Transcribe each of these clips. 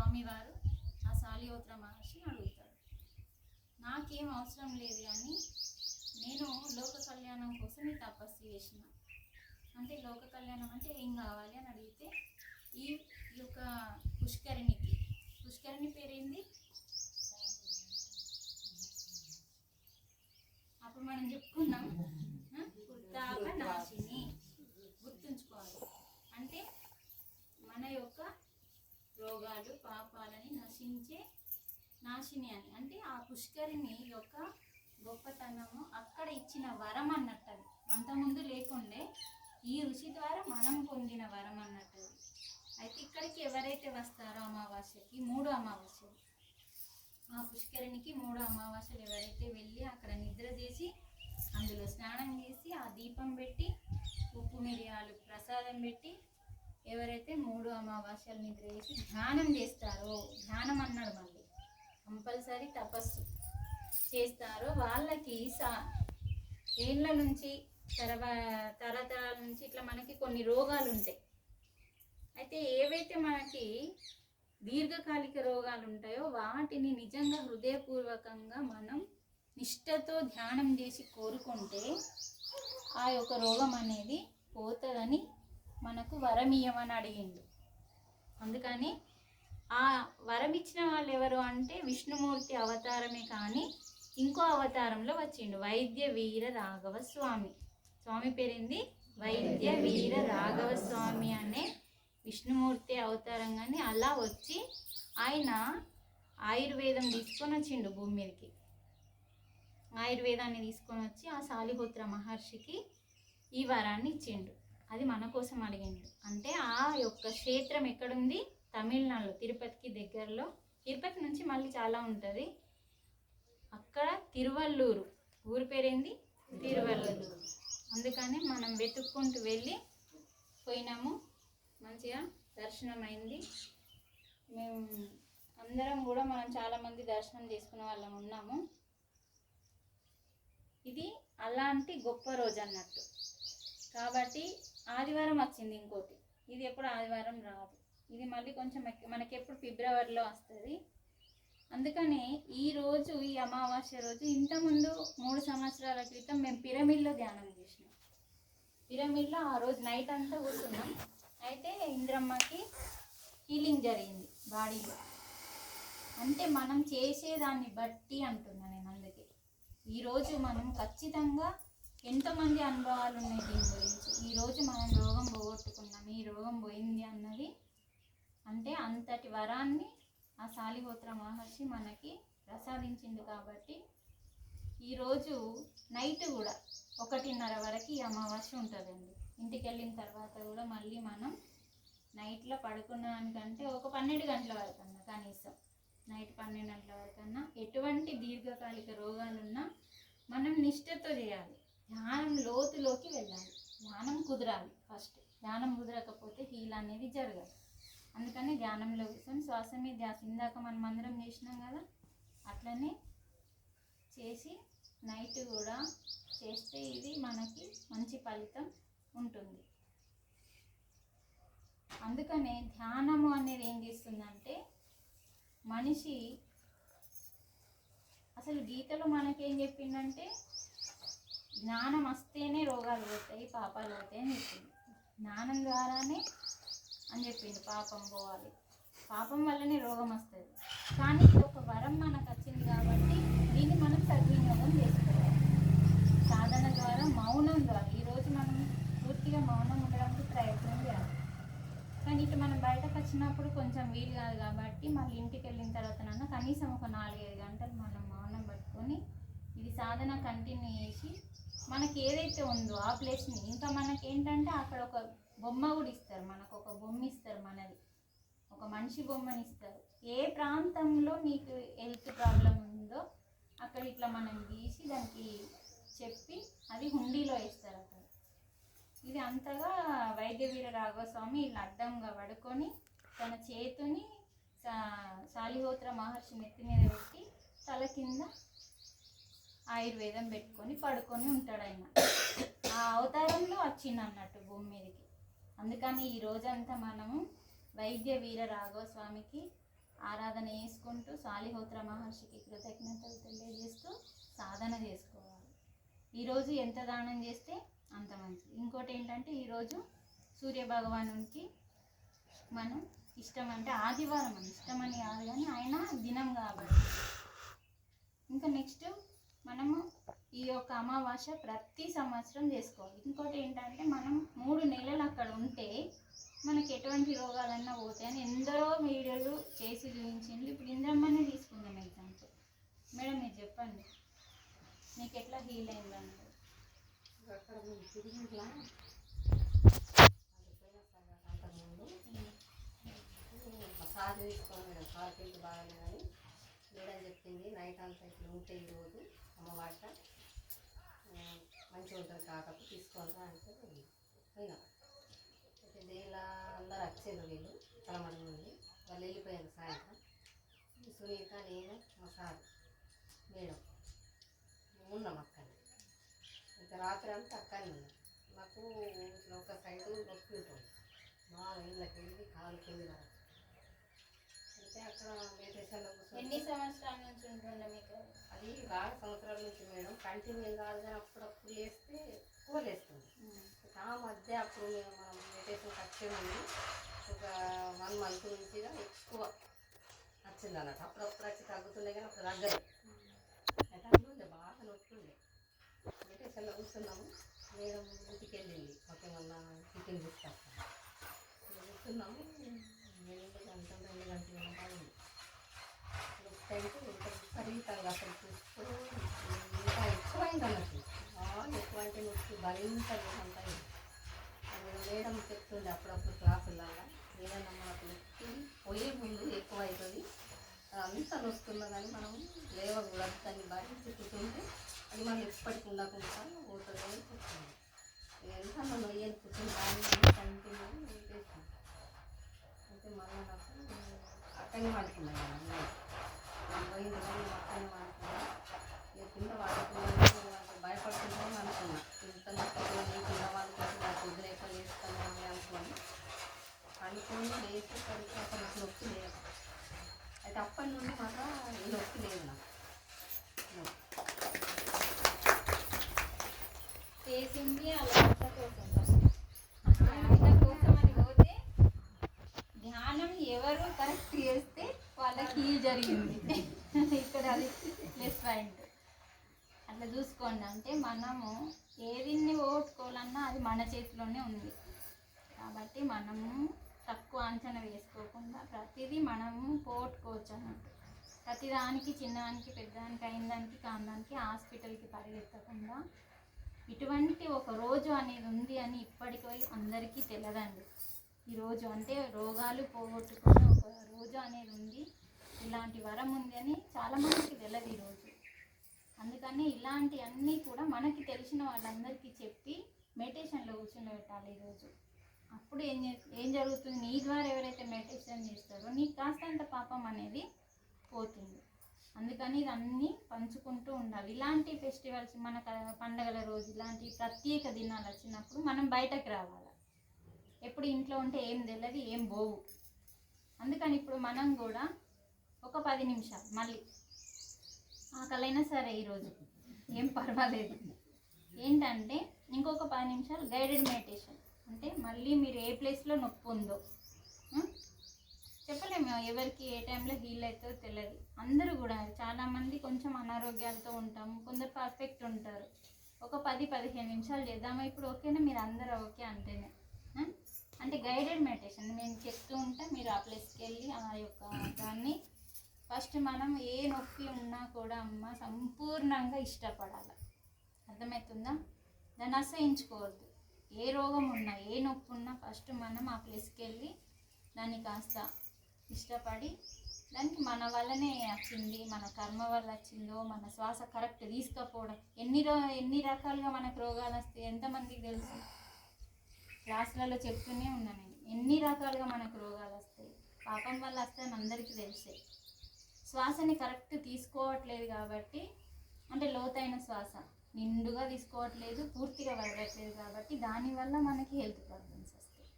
స్వామివారు ఆ శాలిహోత్ర మహర్షిని అడుగుతాడు, నాకేం అవసరం లేదు కానీ నేను లోక కళ్యాణం కోసం ఈ తపస్సు చేసిన. అంటే లోక కళ్యాణం అంటే ఏం కావాలి అని అడిగితే ఈ యొక్క పుష్కరిణి పేరేంది? అప్పుడు మనం చెప్పుకున్నాం ఉత్తాప నాశిని. గుర్తుంచుకోవాలి. అంటే మన యొక్క రోగాలు పాపాలని నశించే నాశిని అని. అంటే ఆ పుష్కరిణి యొక్క గొప్పతనము అక్కడ ఇచ్చిన వరం అన్నట్టు. అది అంతకుముందు లేకుండే ఈ ఋషి ద్వారా మనం పొందిన వరం అన్నట్టు. అయితే ఇక్కడికి ఎవరైతే వస్తారో అమావాస్యకి 3 అమావాస్యలు, ఆ పుష్కరిణికి 3 అమావాస్యలు ఎవరైతే వెళ్ళి అక్కడ నిద్ర చేసి అందులో స్నానం చేసి ఆ దీపం పెట్టి ఉప్పు మిరియాలు ప్రసాదం పెట్టి ఎవరైతే 3 అమావాస్యలు నిద్ర చేసి ధ్యానం చేస్తారో, ధ్యానం అన్నాడు మళ్ళీ కంపల్సరీ తపస్సు చేస్తారో వాళ్ళకి ఏళ్ళ నుంచి తరతరాల నుంచి ఇట్లా మనకి కొన్ని రోగాలు ఉంటాయి. అయితే ఏవైతే మనకి దీర్ఘకాలిక రోగాలు ఉంటాయో వాటిని నిజంగా హృదయపూర్వకంగా మనం నిష్ఠతో ధ్యానం చేసి కోరుకుంటే ఆ యొక్క రోగం అనేది పోతుందని మనకు వరమియమని అడిగిండు. అందుకని ఆ వరం ఇచ్చిన వాళ్ళు ఎవరు అంటే విష్ణుమూర్తి అవతారమే కానీ ఇంకో అవతారంలో వచ్చిండు, వైద్య వీర రాఘవ స్వామి. స్వామి పేరేంది? వైద్య వీర రాఘవ స్వామి అనే విష్ణుమూర్తి అవతారంగానే అలా వచ్చి ఆయన ఆయుర్వేదం తీసుకొని వచ్చిండు భూమి మీదకి. ఆయుర్వేదాన్ని తీసుకొని వచ్చి ఆ శాలిహోత్ర మహర్షికి ఈ వరాన్ని ఇచ్చిండు. అది మన కోసం అడిగిండు. అంటే ఆ యొక్క క్షేత్రం ఎక్కడుంది? తమిళనాడులో, తిరుపతికి దగ్గరలో. తిరుపతి నుంచి మళ్ళీ చాలా ఉంటుంది. అక్కడ తిరువల్లూరు, ఊరి పేరేంది? తిరువల్లూరు. అందుకని మనం వెతుక్కుంటూ వెళ్ళి పోయినాము. మంచిగా దర్శనం అయింది. మేము అందరం కూడా మనం చాలామంది దర్శనం చేసుకునే వాళ్ళం ఉన్నాము. ఇది అలాంటి గొప్ప రోజు అన్నట్టు. కాబట్టి ఆదివారం వచ్చింది ఇంకోటి. ఇది ఎప్పుడు ఆదివారం రాదు. ఇది మళ్ళీ కొంచెం మనకి ఎప్పుడు ఫిబ్రవరిలో వస్తుంది. అందుకని ఈరోజు ఈ అమావాస్య రోజు ఇంతకుముందు 3 సంవత్సరాల క్రితం మేము పిరమిడ్లో ధ్యానం చేసినాం. పిరమిడ్లో ఆ రోజు నైట్ అంతా కూర్చున్నాం. అయితే ఇంద్రమ్మకి హీలింగ్ జరిగింది బాడీలో. అంటే మనం చేసేదాన్ని బట్టి అంటున్నా నేను. అందుకే ఈరోజు మనం ఖచ్చితంగా ఎంతమంది అనుభవాలు ఉన్నాయి దీని గురించి. ఈరోజు మనం రోగం పోగొట్టుకున్నాం, ఈ రోగం పోయింది అన్నది అంటే అంతటి వరాన్ని ఆ శాలిహోత్ర మహర్షి మనకి ప్రసాదించింది. కాబట్టి ఈరోజు నైట్ కూడా 1:30 వరకు ఈ అమావాస్య ఉంటుందండి. ఇంటికి వెళ్ళిన తర్వాత కూడా మళ్ళీ మనం నైట్లో పడుకున్నానికంటే ఒక 12 గంటల వరకు అన్నా, కనీసం నైట్ 12 గంటల వరకు అన్నా ఎటువంటి దీర్ఘకాలిక రోగాలున్నా మనం నిష్ఠతో చేయాలి. ధ్యానం లోతులోకి వెళ్ళాలి. ధ్యానం కుదరాలి ఫస్ట్. ధ్యానం కుదరకపోతే హీల్ అనేది జరగదు. అందుకని ధ్యానంలో కూర్చొని శ్వాస మీద ధ్యాస, ఇందాక మనం అందరం చేసినాం కదా, అట్లనే చేసి నైట్ కూడా చేస్తే ఇది మనకి మంచి ఫలితం ఉంటుంది. అందుకనే ధ్యానము అనేది ఏం చేస్తుందంటే మనిషి అసలు గీతలో మనకేం చెప్పిందంటే జ్ఞానం వస్తేనే రోగాలు పోతాయి, పాపాలు పోతాయి అని చెప్పింది. జ్ఞానం ద్వారానే అని చెప్పింది పాపం పోవాలి, పాపం వల్లనే రోగం వస్తుంది. కానీ ఇది ఒక వరం మనకు వచ్చింది కాబట్టి దీన్ని మనం సద్వినియోగం చేసుకోవాలి. సాధన ద్వారా, మౌనం ద్వారా. ఈరోజు మనం పూర్తిగా మౌనం ఉండడానికి ప్రయత్నం చేయాలి. కానీ ఇటు మనం బయటకు వచ్చినప్పుడు కొంచెం వీలు కాదు కాబట్టి మళ్ళీ ఇంటికి వెళ్ళిన తర్వాత కనీసం ఒక 4-5 గంటలు మనం మౌనం పట్టుకొని ఇది సాధన కంటిన్యూ చేసి మనకి ఏదైతే ఉందో ఆ ప్లేస్ని, ఇంకా మనకి ఏంటంటే అక్కడ ఒక బొమ్మ కూడా ఇస్తారు, మనకు ఒక బొమ్మ ఇస్తారు, మనది ఒక మనిషి బొమ్మని ఇస్తారు. ఏ ప్రాంతంలో నీకు హెల్త్ ప్రాబ్లం ఉందో అక్కడ ఇట్లా మనం గీసి దానికి చెప్పి అది హుండీలో వేస్తారు అక్కడ. ఇది అంతగా వైద్య వీర రాఘవ స్వామి ఇలా అడ్డంగా పడుకొని తన చేతిని శాలిహోత్ర మహర్షి నెత్తి మీద పెట్టి తల కింద ఆయుర్వేదం పెట్టుకొని పడుకొని ఉంటాడు ఆయన. ఆ అవతారంలో వచ్చింది అన్నట్టు భూమి మీదకి. అందుకని ఈ రోజంతా మనము వైద్య వీర రాఘవ స్వామికి ఆరాధన చేసుకుంటూ సాలిహోత్ర మహర్షికి కృతజ్ఞతలు తెలియజేస్తూ సాధన చేసుకోవాలి. ఈరోజు ఎంత దానం చేస్తే అంత మంచిది. ఇంకోటి ఏంటంటే ఈరోజు సూర్య భగవానునికి మనం ఇష్టం, అంటే ఆదివారం అని ఇష్టమని కాదు కానీ ఆయన దినం కాబట్టి. ఇంకా నెక్స్ట్ మనము ఈ యొక్క అమావాస్య ప్రతి సంవత్సరం చేసుకోవాలి. ఇంకోటి ఏంటంటే మనం 3 నెలలు అక్కడ ఉంటే మనకి ఎటువంటి రోగాలన్నా పోతాయని ఎందరో వీడియోలు చేసి చూపించింది. ఇప్పుడు ఇంద్రమ్మని తీసుకుందాం ఎగ్జాంపుల్. మేడం మీరు చెప్పండి, మీకు ఎట్లా హీల్ అయిందంటే? సార్ తీసుకోండి మేడం, సార్ తింటూ బాగానే కానీ మేడం చెప్పింది నైట్ అంతా ఇట్లా ఉంటే ఈరోజు అమ్మవాట మంచిగా ఉంటుంది కాకపోతే తీసుకోవాలా అంటే పోయినా. అయితే దేలా అందరు వచ్చారు వీళ్ళు తలమడి నుండి, వాళ్ళు వెళ్ళిపోయారు సాయంత్రం. సునీత, నేను, మా సార్, మేడం ఉన్నాం అక్కనే. ఇంకా రాత్రి అంతా అక్కనే ఉన్నాం. మాకు ఇట్లా ఒక సైడు నొప్పి ఉంటుంది, మా ఇళ్ళకి వెళ్ళి కాలు కింది రాదు. అయితే అక్కడ మెడిటేషన్లో ఎన్ని సంవత్సరాల నుంచి ఉంటుండే మీకు? అది బాగా సంవత్సరాల నుంచి మేడం, కంటిన్యూ కాదు కానీ అప్పుడప్పుడు వేస్తే కూలేస్తుంది. ఆ మధ్య అప్పుడు మనం మెడిటేషన్కి వచ్చేమంది ఒక 1 month నుంచి ఎక్కువ వచ్చింది అన్నట్టు. అప్పుడప్పుడు వచ్చి తగ్గుతుండే కానీ అప్పుడు తగ్గదు. అయితే అందులో బాగా నొట్టుండే. మెడిటేషన్లో కూర్చున్నాము, మేడం ఇంటికి వెళ్ళింది మాకేమన్నా టిఫిన్ తీసుకొస్తాను. కూర్చున్నాము, నేను గంట 2 గంటలు బాగుంది. అయితే ఇంకా విపరీతంగా అసలు చూస్తూ ఇంకా ఎక్కువైంది అన్నట్టు, బాగా ఎక్కువైతే నొప్పి భరించలేదు అంతా. మేడం చెప్తుండే అప్పుడప్పుడు క్లాసులలో, ఏదన్నా మనకు నొప్పి పోయే ముందు ఎక్కువ అవుతుంది, అంత నొస్తున్నదని మనం లేవకూడదు, దాన్ని భరించి కూర్చుంటే అది మనం ఎప్పటికి ఉండకుండా పోతుంది అని చెప్తుంది. ఎంత నొయ్యని కూర్చుంటాను కంటిన్యూ చేస్తాను. అయితే మళ్ళీ నాకు అక్కడనే పడుతున్నాయి కదా పోయింది కానీ అక్కడనే పడుతున్నా. ఇక కింద వాడుతున్నాను భయపడుతున్నాను అనుకున్నా, ఇంత నొప్పి కింద వాళ్ళకి నాకు వదిలేక వేస్తాను అని అనుకొని లేచేసరికి అసలు నాకు నొప్పి లేదు. అయితే అప్పటి నుండి మాత్రం ఈ నొప్పి లేదు నాకు. చేసింది అలా కోసం అని పోతే ధ్యానం ఎవరు కరెక్ట్ చేస్తే వాళ్ళకి హీల్ జరిగింది. ఇక్కడ అది ప్లస్ పాయింట్. అట్లా చూసుకోండి, అంటే మనము ఏదిన్ని ఓట్టుకోవాలన్నా అది మన చేతిలోనే ఉంది కాబట్టి మనము తక్కువ అంచనా వేసుకోకుండా ప్రతిదీ మనము పోగొట్టుకోవచ్చు అన్నట్టు. ప్రతిదానికి చిన్నదానికి పెద్దదానికి అయిందానికి కాందానికి హాస్పిటల్కి పరిగెత్తకుండా ఇటువంటి ఒక రోజు అనేది ఉంది అని ఇప్పటికీ అందరికీ తెలియదండి. ఈరోజు అంటే రోగాలు పోగొట్టుకునే ఒక రోజు అనేది ఉంది, ఇలాంటి వరం ఉంది అని చాలామందికి తెలియదు ఈరోజు. అందుకని ఇలాంటి అన్నీ కూడా మనకి తెలిసిన వాళ్ళందరికీ చెప్పి మెడిటేషన్లో కూర్చోబెట్టాలి ఈరోజు. అప్పుడు ఏం జరుగుతుంది, నీ ద్వారా ఎవరైతే మెడిటేషన్ చేస్తారో నీకు కాస్తంత పాపం అనేది పోతుంది. అందుకని ఇదన్నీ పంచుకుంటూ ఉండాలి. ఇలాంటి ఫెస్టివల్స్ మన పండగల రోజు ఇలాంటి ప్రత్యేక దినాలు వచ్చినప్పుడు మనం బయటకు రావాలి. ఎప్పుడు ఇంట్లో ఉంటే ఏం తెలియదు, ఏం పోవు. అందుకని ఇప్పుడు మనం కూడా ఒక 10 నిమిషాలు మళ్ళీ ఆకలైనా సరే ఈరోజు ఏం పర్వాలేదు, ఏంటంటే ఇంకొక 10 నిమిషాలు గైడెడ్ మెడిటేషన్. అంటే మళ్ళీ మీరు ఏ ప్లేస్లో నొప్పి ఉందో చెప్పలేము, ఎవరికి ఏ టైంలో హీల్ అవుతుందో తెలియదు. అందరూ కూడా చాలామంది కొంచెం అనారోగ్యాలతో ఉంటాము, కొందరు పర్ఫెక్ట్ ఉంటారు. ఒక 10-15 నిమిషాలు చేద్దామా ఇప్పుడు? ఓకేనా? మీరు అందరూ ఓకే అంటేనే. అంటే గైడెడ్ మెడిటేషన్ నేను చెప్తూ ఉంటే మీరు ఆ ప్లేస్కి వెళ్ళి ఆ యొక్క దాన్ని ఫస్ట్ మనం ఏ నొప్పి ఉన్నా కూడా అమ్మ సంపూర్ణంగా ఇష్టపడాలి. అర్థమవుతుందా? దాన్ని అసహించుకోవద్దు. ఏ రోగం ఉన్నా ఏ నొప్పి ఉన్నా ఫస్ట్ మనం ఆ ప్లేస్కి వెళ్ళి దాన్ని కాస్త ఇష్టపడి, దానికి మన వల్లనే వచ్చింది, మన కర్మ వల్ల వచ్చిందో, మన శ్వాస కరెక్ట్ తీసుకపోవడం. ఎన్ని రకాలుగా మనకు రోగాలు వస్తాయి ఎంతమందికి తెలుసు? క్లాసులలో చెప్తూనే ఉన్నాను నేను, ఎన్ని రకాలుగా మనకు రోగాలు వస్తాయి, పాపం వల్ల వస్తాయని అందరికీ తెలిసే. శ్వాసని కరెక్ట్ తీసుకోవట్లేదు కాబట్టి, అంటే లోతైన శ్వాస నిండుగా తీసుకోవట్లేదు, పూర్తిగా వదలట్లేదు కాబట్టి దానివల్ల మనకి హెల్త్ ప్రాబ్లమ్స్ వస్తాయి.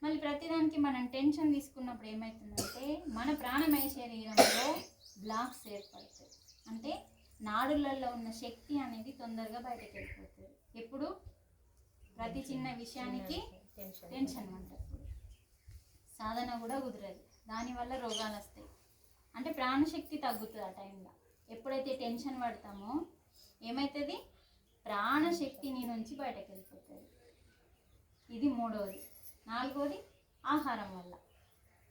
మళ్ళీ ప్రతిదానికి మనం టెన్షన్ తీసుకున్నప్పుడు ఏమవుతుందంటే మన ప్రాణమయ శరీరంలో బ్లాక్స్ ఏర్పడతాయి. అంటే నాడులలో ఉన్న శక్తి అనేది తొందరగా బయటకు వెళ్ళిపోతుంది. ఎప్పుడు ప్రతి చిన్న విషయానికి టెన్షన్ అంటప్పుడు సాధన కూడా కుదరదు. దానివల్ల రోగాలు వస్తాయి. అంటే ప్రాణశక్తి తగ్గుతుంది ఆ టైంలో. ఎప్పుడైతే టెన్షన్ పడతామో ఏమవుతుంది, ప్రాణశక్తి నీ నుంచి బయటకు వెళ్ళిపోతుంది. ఇది మూడవది. నాలుగవది ఆహారం వల్ల.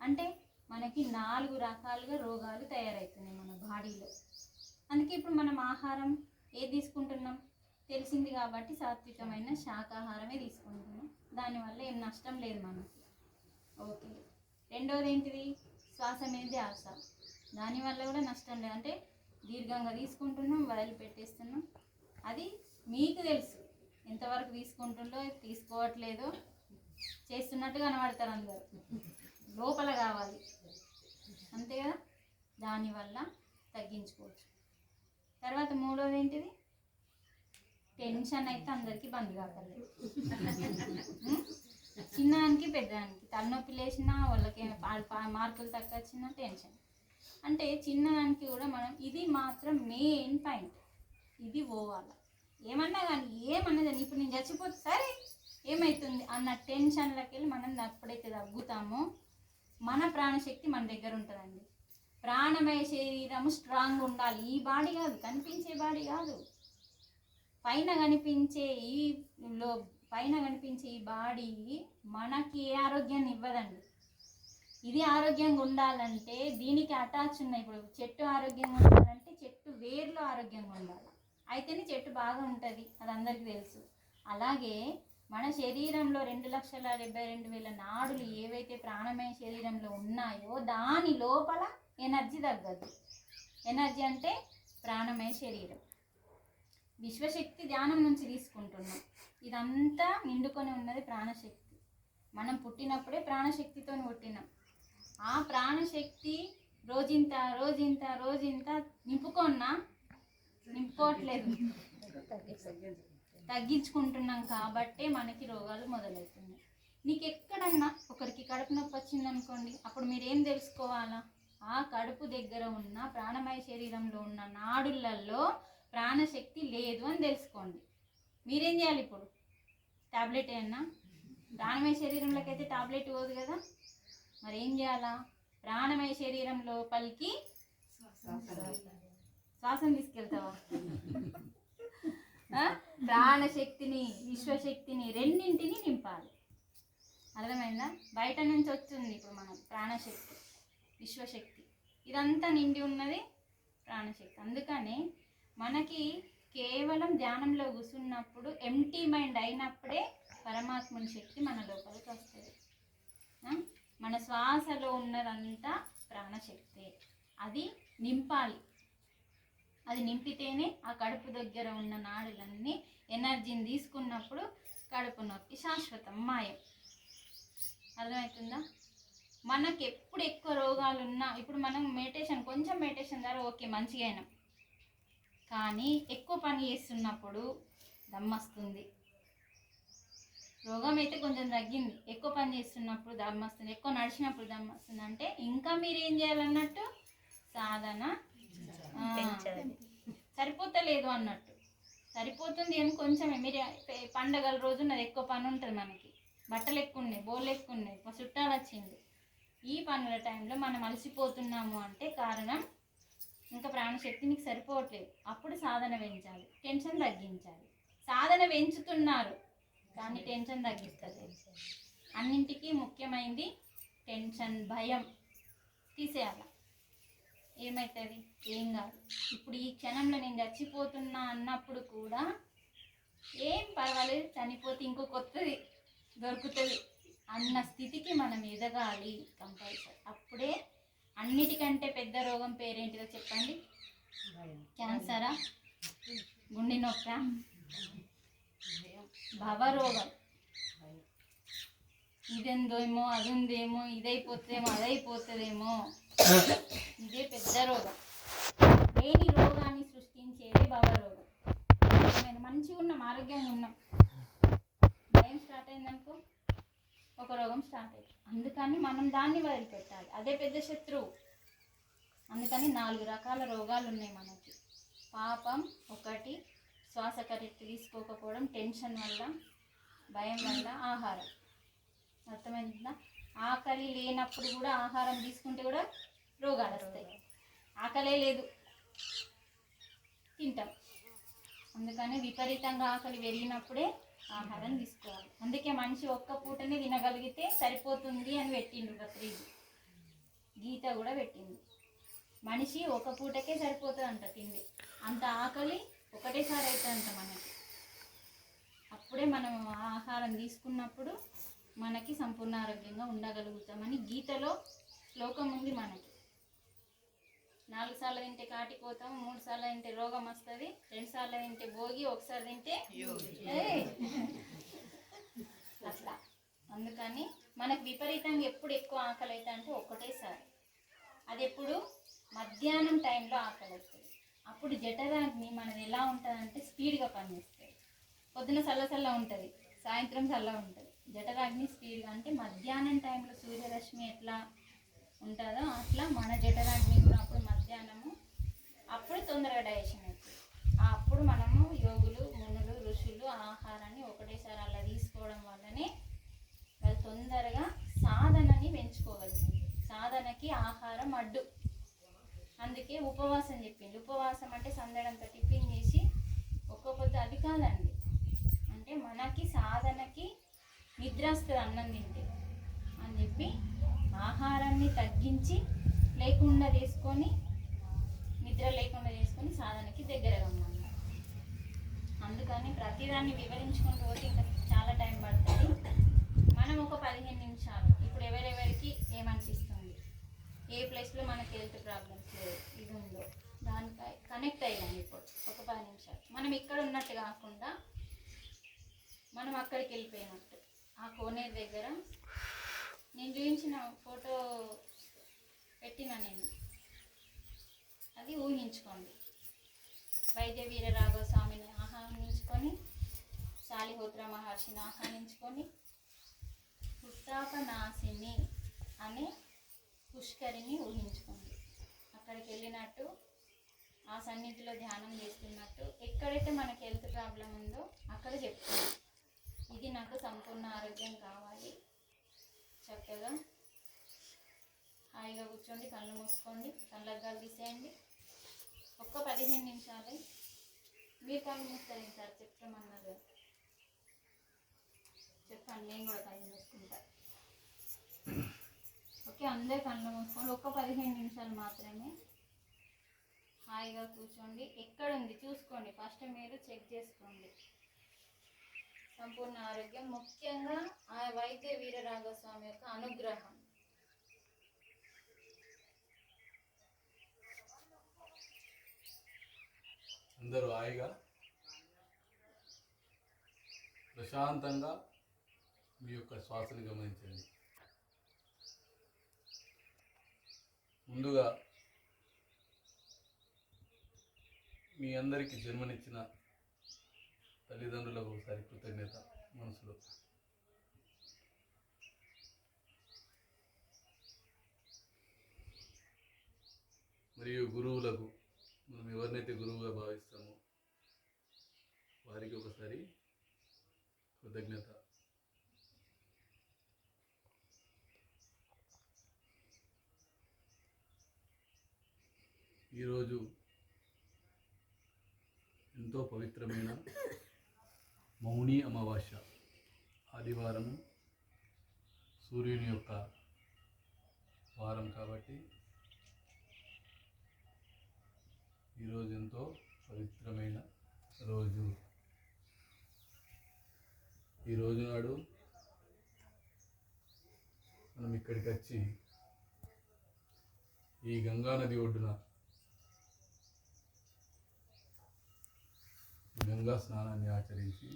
అంటే మనకి 4 రకాలుగా రోగాలు తయారవుతున్నాయి మన బాడీలో. అందుకే ఇప్పుడు మనం ఆహారం ఏది తీసుకుంటున్నాం తెలిసింది కాబట్టి సాత్వికమైన శాకాహారమే తీసుకుంటున్నాం. దానివల్ల ఏం నష్టం లేదు మనకి. ఓకే. రెండవది ఏంటిది, శ్వాస మీద ధ్యాస. దానివల్ల కూడా నష్టం లేదు. అంటే దీర్ఘంగా తీసుకుంటున్నాం, వదిలిపెట్టేస్తున్నాం. అది మీకు తెలుసు ఎంతవరకు తీసుకుంటుందో తీసుకోవట్లేదో, చేస్తున్నట్టు కనబడతారు అందరూ, లోపల కావాలి అంతే కదా. దానివల్ల తగ్గించుకోవచ్చు. తర్వాత మూడోది ఏంటిది, టెన్షన్ అయితే అందరికీ బంద్ కావాలి. చిన్నదానికి పెద్దదానికి తలనొప్పి లేచినా వాళ్ళకి మార్కులు తక్కువ వచ్చినా టెన్షన్. అంటే చిన్నదానికి కూడా మనం ఇది మాత్రం మెయిన్ పాయింట్, ఇది పోవాలి. ఏమన్నా కానీ ఏమన్నది ఇప్పుడు నేను చచ్చిపోతే సరే ఏమవుతుంది అన్న టెన్షన్లకి వెళ్ళి మనం ఎప్పుడైతే తగ్గుతామో మన ప్రాణశక్తి మన దగ్గర ఉంటుందండి. ప్రాణమయ శరీరము స్ట్రాంగ్ ఉండాలి. ఈ బాడీ కాదు, కనిపించే బాడీ కాదు, పైన కనిపించే ఈ బాడీ మనకి ఏ ఆరోగ్యాన్ని ఇవ్వదండి. ఇది ఆరోగ్యంగా ఉండాలంటే దీనికి అటాచ్ ఉన్నాయి. ఇప్పుడు చెట్టు ఆరోగ్యంగా ఉండాలంటే చెట్టు వేర్లు ఆరోగ్యంగా ఉండాలి, అయితేనే చెట్టు బాగా ఉంటుంది. అది అందరికీ తెలుసు. అలాగే మన శరీరంలో 2,72,000 నాడులు ఏవైతే ప్రాణమయ శరీరంలో ఉన్నాయో దాని లోపల ఎనర్జీ తగ్గదు. ఎనర్జీ అంటే ప్రాణమయ శరీరం. విశ్వశక్తి ధ్యానం నుంచి తీసుకుంటున్నాం. ఇదంతా నిండుకొని ఉన్నది ప్రాణశక్తి. మనం పుట్టినప్పుడే ప్రాణశక్తితో పుట్టినాం. ఆ ప్రాణశక్తి రోజంత నింపుకోవట్లేదు, తగ్గించుకుంటున్నాం కాబట్టే మనకి రోగాలు మొదలవుతున్నాయి. నీకు ఎక్కడన్నా ఒకరికి కడుపు నొప్పి వచ్చిందనుకోండి, అప్పుడు మీరేం తెలుసుకోవాలా, ఆ కడుపు దగ్గర ఉన్న ప్రాణమయ శరీరంలో ఉన్న నాడులలో ప్రాణశక్తి లేదు అని తెలుసుకోండి. మీరేం చేయాలి, ఇప్పుడు టాబ్లెట్ ఏమన్నా ప్రాణమయ శరీరంలోకి అయితే టాబ్లెట్ పోదు కదా, మరి ఏం చేయాలా, ప్రాణమయ శరీరం లోపలికి శ్వాసం తీసుకెళ్తావా, ప్రాణశక్తిని విశ్వశక్తిని రెండింటిని నింపాలి. అర్థమైందా? బయట నుంచి వచ్చింది ఇప్పుడు మనం ప్రాణశక్తి విశ్వశక్తి, ఇదంతా నిండి ఉన్నది ప్రాణశక్తి. అందుకనే మనకి కేవలం ధ్యానంలో కూర్చున్నప్పుడు ఎంటీ మైండ్ అయినప్పుడే పరమాత్మని శక్తి మన లోపలికి వస్తుంది. మన శ్వాసలో ఉన్నదంతా ప్రాణశక్తి, అది నింపాలి. అది నింపితేనే ఆ కడుపు దగ్గర ఉన్న నాడులన్నీ ఎనర్జీని తీసుకున్నప్పుడు కడుపు నొప్పి శాశ్వతం మాయం. అర్థమవుతుందా? మనకు ఎప్పుడు ఎక్కువ రోగాలు ఉన్నా, ఇప్పుడు మనం కొంచెం మెడిటేషన్ ద్వారా ఓకే మంచిగా అయినాం, కానీ ఎక్కువ పని చేస్తున్నప్పుడు దమ్మొస్తుంది. రోగం అయితే కొంచెం తగ్గింది, ఎక్కువ పని చేస్తున్నప్పుడు దమ్మొస్తుంది, ఎక్కువ నడిచినప్పుడు దమ్మొస్తుంది. అంటే ఇంకా మీరు ఏం చేయాలన్నట్టు సాధన సరిపోతలేదు అన్నట్టు. సరిపోతుంది అని కొంచెమే. మీరు పండగల రోజు నాది ఎక్కువ పని ఉంటుంది, మనకి బట్టలు ఎక్కువ ఉన్నాయి, బోళ్ళు ఎక్కువ ఉన్నాయి, చుట్టాలు వచ్చింది. ఈ పనుల టైంలో మనం అలసిపోతున్నాము అంటే కారణం ఇంకా ప్రాణశక్తి మీకు సరిపోవట్లేదు. అప్పుడు సాధన పెంచాలి, టెన్షన్ తగ్గించాలి. సాధన పెంచుతున్నారు కానీ టెన్షన్ తగ్గిస్తుంది. అన్నింటికీ ముఖ్యమైనది టెన్షన్, భయం తీసేయాలి. ఏమవుతుంది? ఏం కాదు. ఇప్పుడు ఈ క్షణంలో నేను చచ్చిపోతున్నా అన్నప్పుడు కూడా ఏం పర్వాలేదు, చనిపోతే ఇంకో కొత్తది దొరుకుతుంది అన్న స్థితికి మనం ఎదగాలి కంపల్సరీ. అప్పుడే అన్నిటికంటే పెద్ద రోగం పేరేంటిదో చెప్పండి? క్యాన్సరా, గుండె నొప్పా, భవరోగం. ఇదేందేమో అది ఉందేమో, ఇదైపోతుందేమో అదైపోతుందేమో, ఇదే పెద్ద రోగం. లేని రోగాన్ని సృష్టించేది భవరోగం. మేము మంచిగా ఉన్నాం, ఆరోగ్యంగా ఉన్నాం, భయం స్టార్ట్ అయిందనుకో ఒక రోగం స్టార్ట్ అవుతుంది. అందుకని మనం దాన్ని వదిలిపెట్టాలి, అదే పెద్ద శత్రువు. అందుకని 4 రకాల రోగాలు ఉన్నాయి మనకి. పాపం ఒకటి, శ్వాస కరెక్ట్ తీసుకోకపోవడం, టెన్షన్ వల్ల, భయం వల్ల, ఆహారం. అర్థమైందా? ఆకలి లేనప్పుడు కూడా ఆహారం తీసుకుంటే కూడా రోగాలు వస్తాయి. ఆకలే లేదు, తింటాం. అందుకని విపరీతంగా ఆకలి పెరిగినప్పుడే ఆహారం తీసుకోవాలి. అందుకే మనిషి ఒక్క పూటనే తినగలిగితే సరిపోతుంది అని పెట్టిండు బక్రీద్. గీత కూడా పెట్టింది, మనిషి ఒక పూటకే సరిపోతుంది అంట తిండి. అంత ఆకలి ఒకటేసారి అవుతుందంట మనకి. అప్పుడే మనం ఆహారం తీసుకున్నప్పుడు మనకి సంపూర్ణ ఆరోగ్యంగా ఉండగలుగుతామని గీతలో శ్లోకం ఉంది మనకి. 4 సార్లు తింటే కాటిపోతాం, 3 సార్లు తింటే రోగం వస్తుంది, 2 సార్లు తింటే భోగి, ఒకసారి తింటే అట్లా. అందుకని మనకు విపరీతంగా ఎప్పుడు ఎక్కువ ఆకలి అవుతుంది అంటే ఒకటేసారి. అది ఎప్పుడు మధ్యాహ్నం టైంలో ఆకలి అవుతుంది. అప్పుడు జఠరాగ్ని మనది ఎలా ఉంటుందంటే స్పీడ్గా పనిచేస్తుంది. పొద్దున చల్ల ఉంటుంది, సాయంత్రం చల్ల ఉంటుంది. జఠరాగ్ని స్పీడ్గా అంటే మధ్యాహ్నం టైంలో సూర్యరశ్మి ఎట్లా ఉంటుందో అట్లా మన జఠరాగ్ని కూడా అప్పుడు మధ్యాహ్నము, అప్పుడు తొందరగా డైజెషన్ అవుతుంది. అప్పుడు మనము యోగులు, మునులు, ఋషులు ఆహారాన్ని ఒకటేసారి అలా తీసుకోవడం వల్లనే వాళ్ళు తొందరగా సాధనని పెంచుకోగలిగింది. సాధనకి ఆహారం అడ్డు. అందుకే ఉపవాసం చెప్పింది. ఉపవాసం అంటే సందడంతో టిఫిన్ చేసి ఒక్క పొద్దు, అది కాదండి. అంటే మనకి సాధనకి నిద్ర వస్తుంది అన్నం తింటే అని చెప్పి ఆహారాన్ని తగ్గించి లేకుండా చేసుకొని, నిద్ర లేకుండా చేసుకొని సాధనకి దగ్గరగా ఉన్నాం. అందుకని ప్రతిదాన్ని వివరించుకుంటూ పోతే ఇంకా చాలా టైం పడుతుంది. మనం ఒక 15 నిమిషాలు ఇప్పుడు ఎవరెవరికి ఏమనిపిస్తుంది, ఏ ప్లేస్లో మనకి హెల్త్ ప్రాబ్లమ్స్ లేదు, ఇది ఉందో దానిపై కనెక్ట్ అయ్యాము. ఇప్పుడు ఒక 10 నిమిషాలు మనం ఇక్కడ ఉన్నట్టు కాకుండా మనం అక్కడికి వెళ్ళిపోయినట్టు. ఆ కోనేరు దగ్గర నేను చూపించిన ఫోటో పెట్టిన, నేను అది ఊహించుకోండి. వైద్య వీర రాఘవ స్వామిని ఆహ్వానించుకొని, శాలిహోత్ర మహర్షిని ఆహ్వానించుకొని, పుష్టాపనాశిని అనే పుష్కరిని ఊహించుకోండి. అక్కడికి వెళ్ళినట్టు, ఆ సన్నిధిలో ధ్యానం చేస్తున్నట్టు, ఎక్కడైతే మనకి హెల్త్ ప్రాబ్లం ఉందో అక్కడ చెప్తుంది, ఇది నాకు సంపూర్ణ ఆరోగ్యం కావాలి. చక్కగా హాయిగా కూర్చోండి, కళ్ళు మూసుకోండి, కళ్ళద్దాలు తీసేయండి. ఒక్క 15 నిమిషాలే. మీరు కళ్ళు మూస్తారు సార్ చెప్పమన్నారు, చెప్పండి, నేను కూడా కళ్ళు మూసుకుంటా. ఓకే, అందరు కళ్ళు మూసుకోండి. ఒక్క 15 నిమిషాలు మాత్రమే హాయిగా కూర్చోండి. ఎక్కడుంది చూసుకోండి, ఫస్ట్ మీరు చెక్ చేసుకోండి. సంపూర్ణ ఆరోగ్యం, ముఖ్యంగా ఆ వైద్య వీర రాఘవ స్వామి యొక్క అనుగ్రహం. అందరూ హాయిగా ప్రశాంతంగా మీ యొక్క శ్వాసని గమనించండి. ముందుగా మీ అందరికీ జన్మనిచ్చిన తల్లిదండ్రులకు ఒకసారి కృతజ్ఞత మనసులో. మరియు గురువులకు, మనం ఎవరినైతే గురువుగా భావిస్తామో వారికి ఒకసారి కృతజ్ఞత. ఈరోజు ఎంతో పవిత్రమైన మౌని అమావాస్య, ఆదివారం, సూర్యుని యొక్క వారం కాబట్టి ఈరోజు ఎంతో పవిత్రమైన రోజు. ఈ రోజు నాడు మనం ఇక్కడికి వచ్చి ఈ గంగా నది ఒడ్డున గంగా స్నానాన్ని ఆచరించి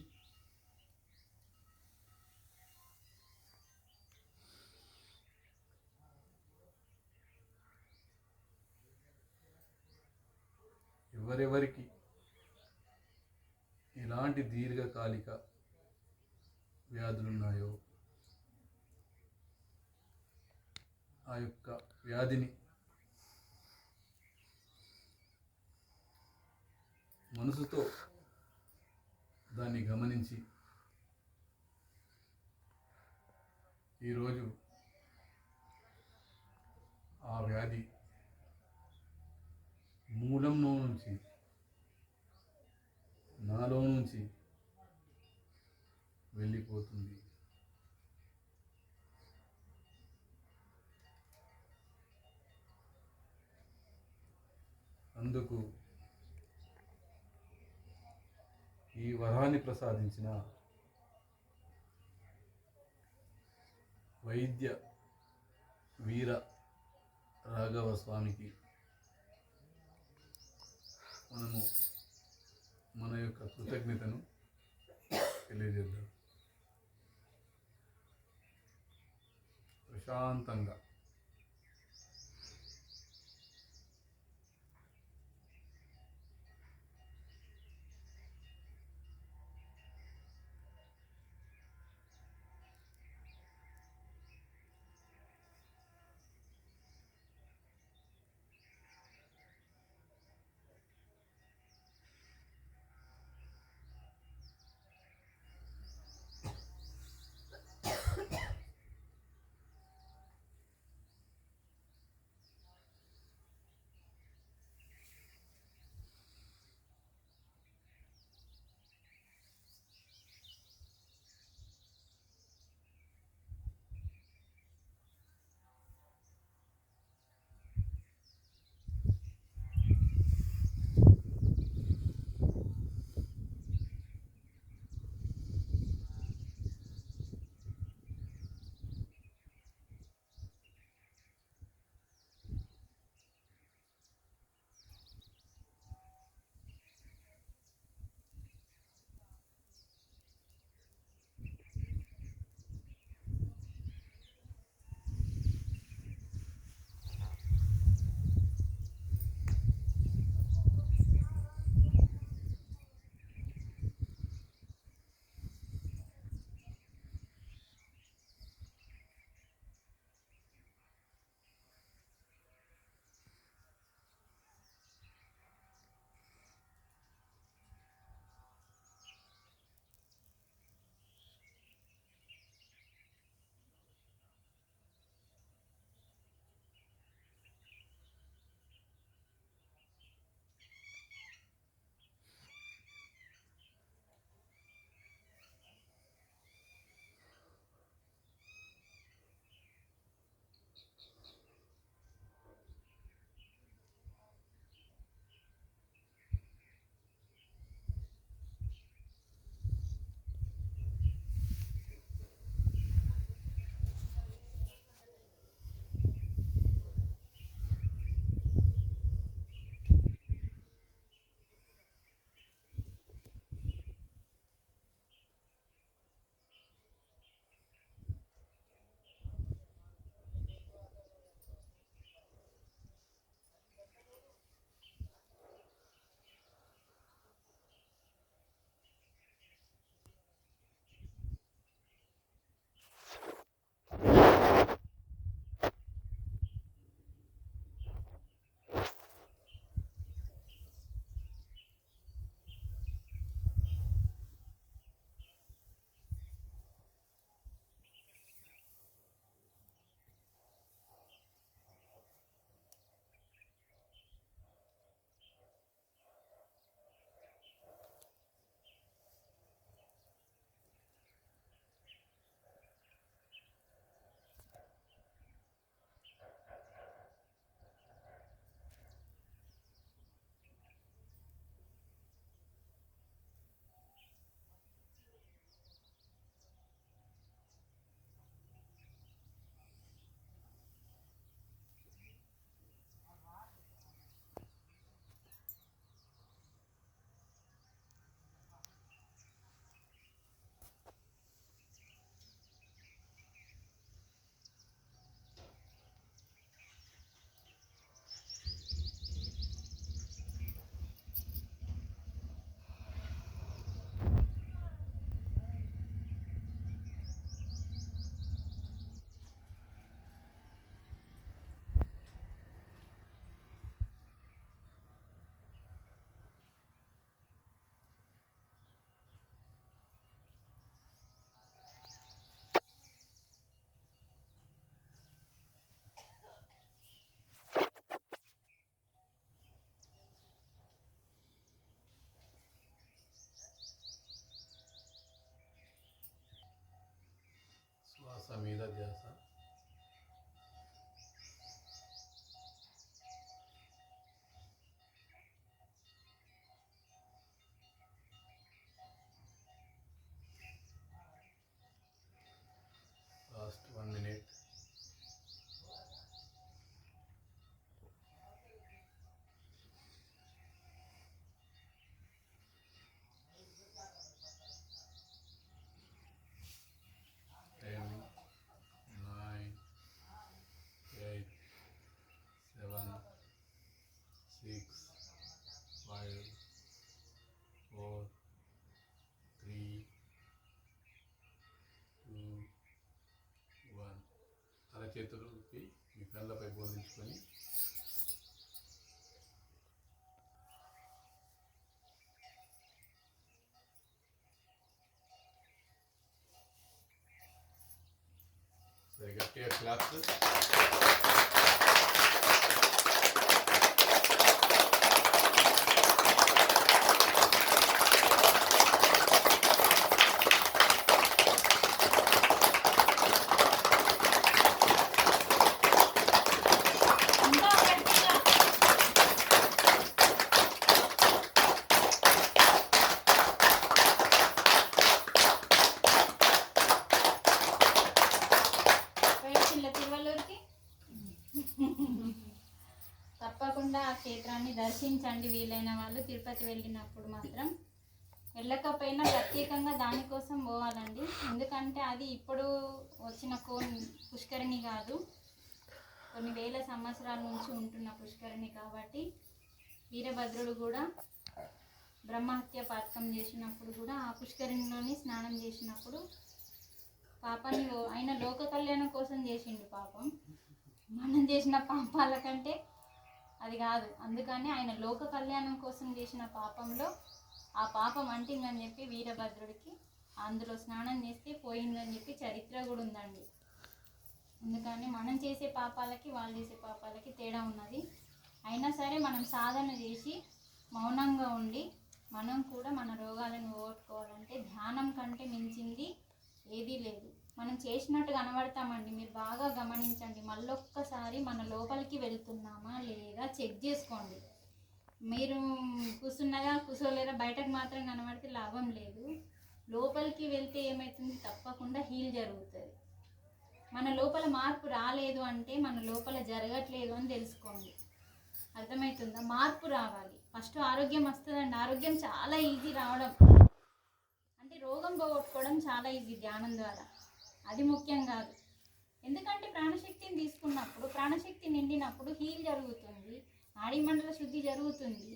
ఎవరెవరికి ఎలాంటి దీర్ఘకాలిక వ్యాధులు ఉన్నాయో, ఆ యొక్క వ్యాధిని మనసుతో దాన్ని గమనించి ఈరోజు ఆ వ్యాధి మూలంలో నుంచి నాలో నుంచి వెళ్ళిపోతుంది. అందుకు ఈ వరాన్ని ప్రసాదించిన వైద్య వీర రాఘవ స్వామికి మనము మన యొక్క కృతజ్ఞతను తెలియజేద్దాం. ప్రశాంతంగా శ్వాస మీద ధ్యాస. Last 1 minute. చేతులకి మీ కళ్ళపై బోధించుకొని సరే గట్టిగా క్లాప్స్. తప్పకుండా ఆ క్షేత్రాన్ని దర్శించండి. వీలైన వాళ్ళు తిరుపతి వెళ్ళినప్పుడు మాత్రం, వెళ్ళకపోయినా ప్రత్యేకంగా దానికోసం పోవాలండి. ఎందుకంటే అది ఇప్పుడు వచ్చిన పుష్కరిణి కాదు, కొన్ని వేల సంవత్సరాల నుంచి ఉంటున్న పుష్కరిణి కాబట్టి వీరభద్రుడు కూడా బ్రహ్మహత్య పాతకం చేసినప్పుడు కూడా ఆ పుష్కరిణిలోని స్నానం చేసినప్పుడు పాపాన్ని ఆయన లోక కళ్యాణం కోసం చేసిండు. పాపం మనం చేసిన పాపాల కంటే అది కాదు, అందుకని ఆయన లోక కళ్యాణం కోసం చేసిన పాపంలో ఆ పాపం అంటిందని చెప్పి వీరభద్రుడికి అందులో స్నానం చేస్తే పోయిందని చెప్పి చరిత్ర కూడా ఉందండి. అందుకని మనం చేసే పాపాలకి వాళ్ళు చేసే పాపాలకి తేడా ఉన్నది. అయినా సరే మనం సాధన చేసి మౌనంగా ఉండి మనం కూడా మన రోగాలను పోగొట్టుకోవాలంటే ధ్యానం కంటే మించింది ఏదీ లేదు. మనం చేసినట్టు కనబడతామండి. మీరు బాగా గమనించండి, మళ్ళొక్కసారి మన లోపలికి వెళ్తున్నామా లేదా చెక్ చేసుకోండి. మీరు కూర్చున్నగా కూర్చోలేదా బయటకు మాత్రం కనబడితే లాభం లేదు. లోపలికి వెళ్తే ఏమవుతుంది, తప్పకుండా హీల్ జరుగుతుంది. మన లోపల మార్పు రాలేదు అంటే మన లోపల జరగట్లేదు అని తెలుసుకోండి. అర్థమవుతుందా? మార్పు రావాలి. ఫస్ట్ ఆరోగ్యం వస్తుందండి. ఆరోగ్యం చాలా ఈజీ రావడం, అంటే రోగం పోగొట్టుకోవడం చాలా ఈజీ ధ్యానం ద్వారా. అది ముఖ్యం కాదు. ఎందుకంటే ప్రాణశక్తిని తీసుకున్నప్పుడు, ప్రాణశక్తి నిండినప్పుడు హీల్ జరుగుతుంది, నాడీ మండల శుద్ధి జరుగుతుంది.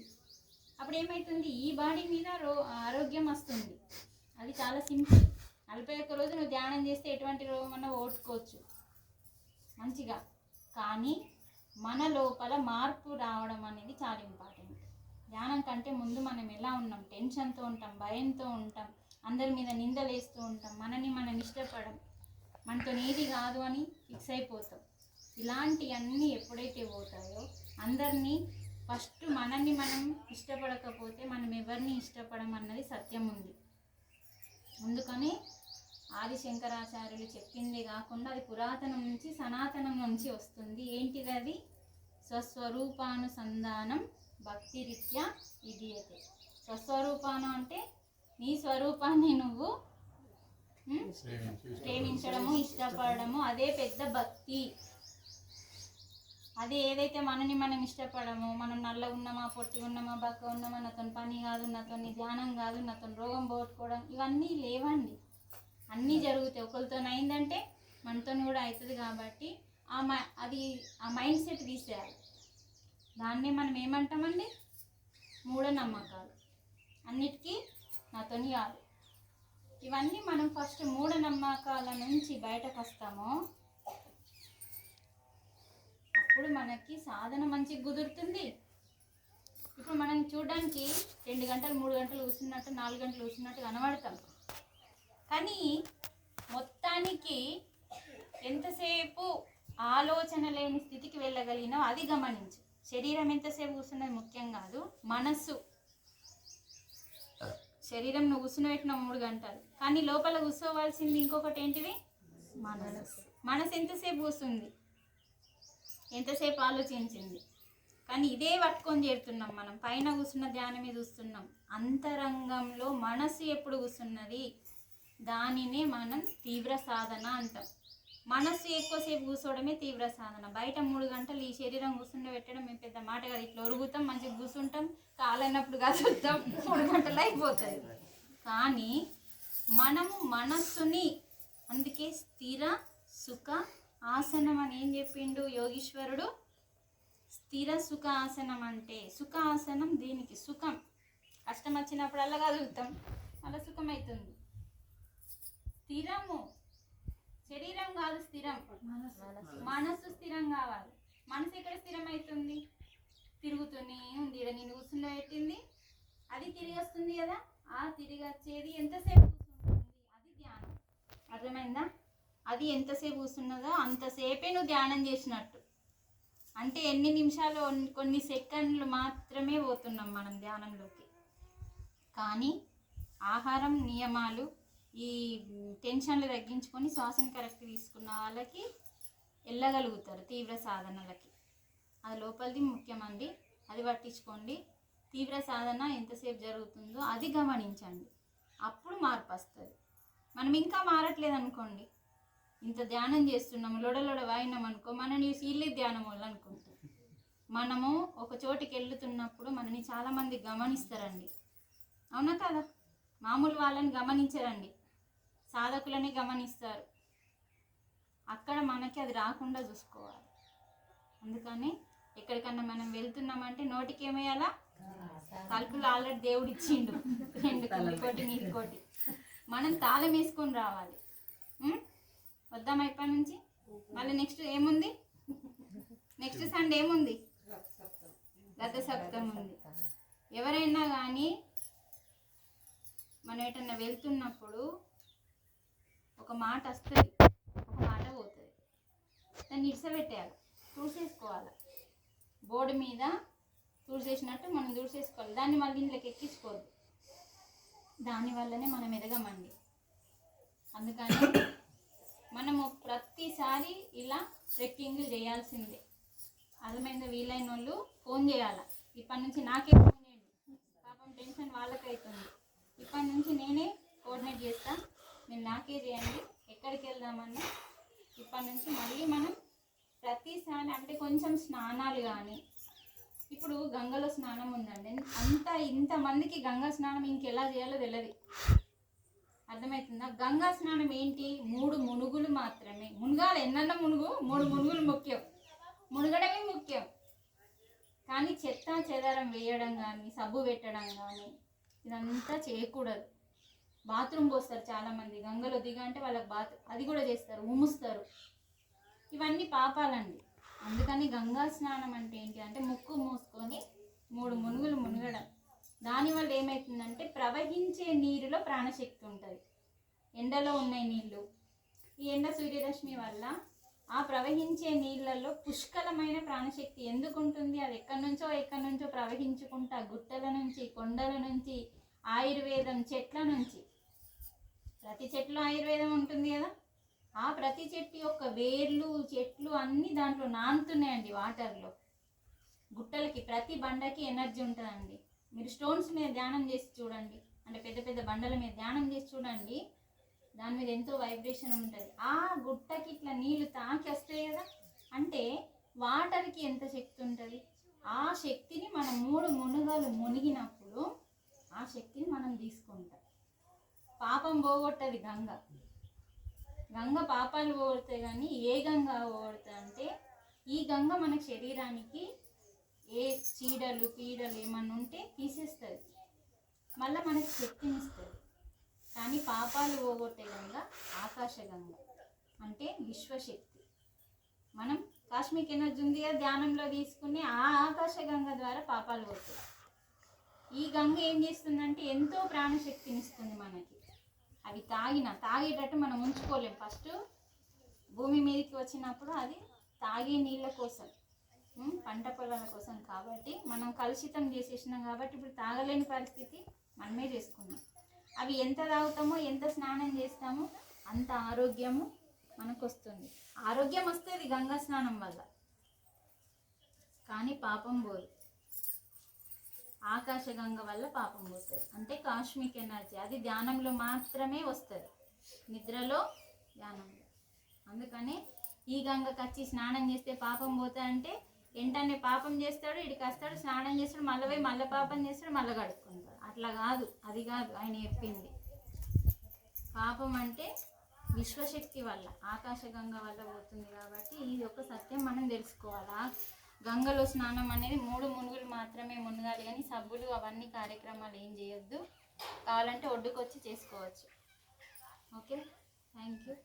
అప్పుడు ఏమవుతుంది, ఈ బాడీ మీద ఆరోగ్యం వస్తుంది. అది చాలా సింపుల్. 41 రోజులు నువ్వు ధ్యానం చేస్తే ఎటువంటి రోగం అన్నా ఓడ్చుకోవచ్చు మంచిగా. కానీ మన లోపల మార్పు రావడం అనేది చాలా ఇంపార్టెంట్. ధ్యానం కంటే ముందు మనం ఎలా ఉన్నాం, టెన్షన్తో ఉంటాం, భయంతో ఉంటాం, అందరి మీద నిందలేస్తూ ఉంటాం, మనని మనం ఇష్టపడం, మనతో ఏది కాదు అని ఫిక్స్ అయిపోతాం. ఇలాంటివన్నీ ఎప్పుడైతే పోతాయో, అందరినీ ఫస్ట్ మనల్ని మనం ఇష్టపడకపోతే మనం ఎవరిని ఇష్టపడమన్నది సత్యం ఉంది. అందుకని ఆదిశంకరాచార్యులు చెప్పిందే కాకుండా అది పురాతనం నుంచి సనాతనం నుంచి వస్తుంది. ఏంటిది అది? స్వస్వరూపానుసంధానం భక్తిరీత్యా విధీయతే. స్వస్వరూపానం అంటే నీ స్వరూపాన్ని నువ్వు ప్రేమించడము, ఇష్టపడము, అదే పెద్ద భక్తి. అదే ఏదైతే మనని మనం ఇష్టపడము, మనం నల్ల ఉన్నామా, పొట్టి ఉన్నామా, బక్క ఉన్నామా, నాతో పని కాదు, నాతో ధ్యానం కాదు, నాతో రోగం పోగొట్టుకోవడం, ఇవన్నీ లేవండి. అన్నీ జరుగుతాయి. ఒకరితో అయిందంటే మనతో కూడా అవుతుంది. కాబట్టి ఆ మైండ్ సెట్ తీసేయాలి. దాన్నే మనం ఏమంటామండి, మూఢనమ్మకాలు. అన్నిటికీ నాతోని కాదు. ఇవన్నీ మనం ఫస్ట్ మూఢనమ్మకాల నుంచి బయటకు వస్తామో అప్పుడు మనకి సాధన మంచిగా కుదురుతుంది. ఇప్పుడు మనం చూడడానికి 2 గంటలు 3 గంటలు కూర్చున్నట్టు 4 గంటలు కూర్చున్నట్టు కనబడతాం. కానీ మొత్తానికి ఎంతసేపు ఆలోచన లేని స్థితికి వెళ్ళగలిగినా అది గమనించు. శరీరం ఎంతసేపు కూర్చున్నది ముఖ్యం కాదు, మనస్సు. శరీరం నువ్వు కూర్చుని పెట్టిన 3 గంటలు, కానీ లోపల కూర్చోవలసింది ఇంకొకటి ఏంటిది? మనసు ఎంతసేపు కూర్చుంది, ఎంతసేపు ఆలోచించింది. కానీ ఇదే పట్టుకొని చేరుతున్నాం మనం. పైన కూర్చున్న ధ్యానమే చూస్తున్నాం. అంతరంగంలో మనసు ఎప్పుడు కూర్చున్నది దానినే మనం తీవ్ర సాధన అంటాం. మనస్సు ఎక్కువసేపు కూర్చోవడమే తీవ్ర సాధన. బయట 3 గంటలు ఈ శరీరం కూర్చుండబెట్టడం మేము పెద్ద మాట కాదు. ఇట్లా ఒరుగుతాం, మంచిగా కూర్చుంటాం, కాలైనప్పుడు కదులుతాం, 3 గంటలు అయిపోతుంది. కానీ మనము మనస్సుని, అందుకే స్థిర సుఖ ఆసనం అని ఏం చెప్పిండు యోగీశ్వరుడు? స్థిర సుఖ ఆసనం అంటే సుఖ ఆసనం దీనికి సుఖం. కష్టం వచ్చినప్పుడల్లా కదులుతాం, అలా సుఖం అవుతుంది. స్థిరము శరీరం కాదు, స్థిరం మనస్సు స్థిరం కావాలి. మనసు ఎక్కడ స్థిరం అవుతుంది? తిరుగుతూనే ఉంది. ఇక్కడ నేను కూర్చుండబెట్టింది, అది తిరిగి వస్తుంది కదా, ఆ తిరిగి వచ్చేది ఎంతసేపు కూర్చుంటుంది, అది ధ్యానం. అర్థమైందా? అది ఎంతసేపు కూర్చున్నదో అంతసేపే నువ్వు ధ్యానం చేసినట్టు. అంటే ఎన్ని నిమిషాలు, కొన్ని సెకండ్లు మాత్రమే పోతున్నాం మనం ధ్యానంలోకి. కానీ ఆహారం నియమాలు, ఈ టెన్షన్లు తగ్గించుకొని శ్వాసను కరెక్ట్ తీసుకున్న వాళ్ళకి వెళ్ళగలుగుతారు తీవ్ర సాధనలకి. అది లోపలిది ముఖ్యమండి, అది పట్టించుకోండి. తీవ్ర సాధన ఎంతసేపు జరుగుతుందో అది గమనించండి, అప్పుడు మార్పు వస్తుంది. మనం ఇంకా మారట్లేదు అనుకోండి, ఇంత ధ్యానం చేస్తున్నాము, లొడలొడ వాయినాం అనుకో, మనని వీళ్ళే ధ్యానం వాళ్ళు అనుకుంటాం. మనము ఒక చోటికి వెళ్తున్నప్పుడు మనని చాలామంది గమనిస్తారండి, అవునా కదా? మామూలు వాళ్ళని గమనించరండి, సాధకులని గమనిస్తారు. అక్కడ మనకి అది రాకుండా చూసుకోవాలి. అందుకని ఎక్కడికన్నా మనం వెళ్తున్నామంటే నోటికి ఏమేయాలా? తలుపులు ఆల్రెడీ దేవుడు ఇచ్చిండు, 2 కోటి నీకు కోటి. మనం తాళం వేసుకొని రావాలి. వద్దాం ఇప్పటి నుంచి. మళ్ళీ నెక్స్ట్ ఏముంది? నెక్స్ట్ సండే ఏముంది? రథ సప్తమి ఉంది. ఎవరైనా కానీ మనం ఎటన్నా వెళ్తున్నప్పుడు ఒక మాట వస్తుంది, ఒక మాట పోతుంది. దాన్ని ఇడిసబెట్టేయాలి, తుడిసేసుకోవాలి. బోర్డు మీద తుడిసేసినట్టు మనం తుడిసేసుకోవాలి. దాన్ని మళ్ళీ ఇంట్లోకి ఎక్కించుకోవద్దు. దానివల్లనే మనం ఎదగమండి. అందుకని మనము ప్రతిసారి ఇలా ట్రెక్కింగ్లు చేయాల్సిందే. అర్థమైందా? వీలైన వాళ్ళు ఫోన్ చేయాలి. ఇప్పటి నుంచి నాకే ఫోన్ చేయండి, పాపం టెన్షన్ వాళ్ళకైతుంది. ఇప్పటి నుంచి నేనే కోఆర్డినేట్ చేస్తా, మీరు నాకే చేయండి. ఎక్కడికి వెళ్దామన్నా ఇప్పటి నుంచి మళ్ళీ మనం ప్రతిసారి, అంటే కొంచెం స్నానాలు కానీ, ఇప్పుడు గంగలో స్నానం ఉందండి, ఇంతమందికి గంగా స్నానం ఇంకెలా చేయాలో తెలియదు. అర్థమవుతుందా? గంగా స్నానం ఏంటి? 3 మునుగులు మాత్రమే. మునగాలి, ఎన్నన్నా మునుగు, 3 మునుగులు ముఖ్యం, మునగడమే ముఖ్యం. కానీ చెత్త చెదారం వేయడం కానీ, సబ్బు పెట్టడం కానీ ఇదంతా చేయకూడదు. బాత్రూమ్ పోస్తారు చాలామంది, గంగలో దిగంటే వాళ్ళకి అది కూడా చేస్తారు, ఉమ్ముస్తారు. ఇవన్నీ పాపాలండి. అందుకని గంగా స్నానం అంటే ఏంటి అంటే ముక్కు మూసుకొని 3 మునుగులు మునగడం. దానివల్ల ఏమవుతుందంటే ప్రవహించే నీరులో ప్రాణశక్తి ఉంటుంది. ఎండలో ఉన్నాయి నీళ్ళు, ఈ ఎండ సూర్యరశ్మి వల్ల ఆ ప్రవహించే నీళ్ళల్లో పుష్కలమైన ప్రాణశక్తి ఎందుకు ఉంటుంది? అది ఎక్కడి నుంచో ప్రవహించుకుంటా, గుట్టల నుంచి, కొండల నుంచి, ఆయుర్వేదం చెట్ల నుంచి. ప్రతి చెట్లు ఆయుర్వేదం ఉంటుంది కదా, ఆ ప్రతి చెట్టు యొక్క వేర్లు, చెట్లు అన్నీ దాంట్లో నానుతున్నాయండి వాటర్లో. గుట్టలకి, ప్రతి బండకి ఎనర్జీ ఉంటుందండి. మీరు స్టోన్స్ మీద ధ్యానం చేసి చూడండి, అంటే పెద్ద పెద్ద బండల మీద ధ్యానం చేసి చూడండి, దాని మీద ఎంతో వైబ్రేషన్ ఉంటుంది. ఆ గుట్టకి ఇట్లా నీళ్లు తాకి వస్తాయి కదా, అంటే వాటర్కి ఎంత శక్తి ఉంటుంది. ఆ శక్తిని మనం 3 మునుగలు మునిగినప్పుడు ఆ శక్తిని మనం తీసుకుంటాం. పాపం పోగొట్టది గంగ. గంగ పాపాలు పోగొడతాయి. కానీ ఏ గంగ పోగొడుతుంది అంటే, ఈ గంగ మన శరీరానికి ఏ చీడలు పీడలు ఏమన్నా ఉంటే తీసేస్తుంది, మళ్ళీ మనకి శక్తిని ఇస్తుంది. కానీ పాపాలు పోగొట్టే గంగ ఆకాశగంగ, అంటే విశ్వశక్తి. మనం కాస్మిక్ ఎనర్జీ ఉంది కదా ధ్యానంలో తీసుకుని, ఆ ఆకాశగంగ ద్వారా పాపాలు పోతాయి. ఈ గంగ ఏం చేస్తుందంటే ఎంతో ప్రాణశక్తిని ఇస్తుంది మనకి. అవి తాగేటట్టు మనం ఉంచుకోలేం. ఫస్ట్ భూమి మీదకి వచ్చినప్పుడు అది తాగే నీళ్ళ కోసం, పంట పొలాల కోసం. కాబట్టి మనం కలుషితం చేసేసినాం కాబట్టి ఇప్పుడు తాగలేని పరిస్థితి మనమే చేసుకున్నాం. అవి ఎంత తాగుతామో, ఎంత స్నానం చేస్తామో అంత ఆరోగ్యము మనకు వస్తుంది, ఆరోగ్యం వస్తుంది గంగా స్నానం వల్ల, కానీ పాపం పోదు. ఆకాశగంగ వల్ల పాపం పోతుంది, అంటే కాస్మిక్ ఎనర్జీ. అది ధ్యానంలో మాత్రమే వస్తుంది, నిద్రలో, ధ్యానంలో. అందుకని ఈ గంగకు వచ్చి స్నానం చేస్తే పాపం పోతా అంటే వెంటనే పాపం చేస్తాడు, ఇడికి వస్తాడు, స్నానం చేస్తాడు, మళ్ళీ పోయి మళ్ళీ పాపం చేస్తాడు, మళ్ళీ కడుక్కుంటాడు. అట్లా కాదు, అది కాదు ఆయన చెప్పింది. పాపం అంటే విశ్వశక్తి వల్ల, ఆకాశగంగ వల్ల పోతుంది. కాబట్టి ఇది ఒక సత్యం మనం తెలుసుకోవాలి. ఆ గంగలో స్నానం అనేది 3 మునుగులు మాత్రమే మునగాలి, కానీ సబ్బులు అవన్నీ కార్యక్రమాలు ఏం చేయొద్దు. కావాలంటే ఒడ్డుకొచ్చి చేసుకోవచ్చు. Okay, thank you.